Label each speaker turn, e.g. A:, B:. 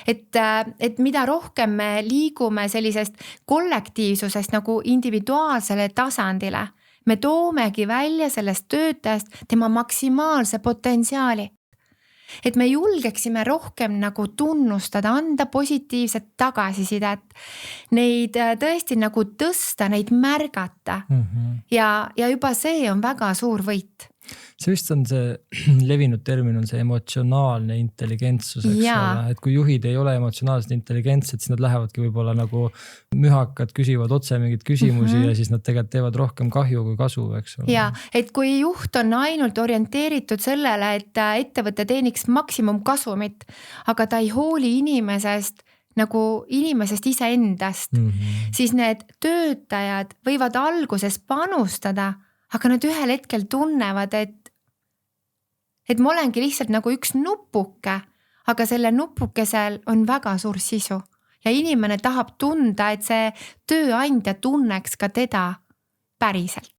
A: et mida rohkem me liigume sellisest kollektiivsusest nagu individuaalsele tasandile, me toomegi välja sellest töötajast tema maksimaalse potentsiaali. Et me julgeksime rohkem nagu tunnustada, anda positiivset tagasisidet, neid tõesti nagu tõsta, neid märgata ja juba see on väga suur võit.
B: See vist on see levinud termin on see emotsionaalne intelligentsus, eks ole, et kui juhid ei ole emotsionaalselt intelligentsed, siis nad lähevadki võib-olla nagu mühakad, küsivad otse mingid küsimusi ja siis nad tegelikult teevad rohkem kahju kui kasu, eks ole.
A: Ja, et kui juht on ainult orienteeritud sellele, et ettevõte teeniks maksimumkasumit, aga ta ei hooli inimesest iseendast, siis need töötajad võivad alguses panustada, aga nad ühel hetkel tunnevad, et ma olengi lihtsalt nagu üks nupuke, aga selle nupukesel on väga suur sisu ja inimene tahab tunda, et see tööandja tunneks ka teda päriselt.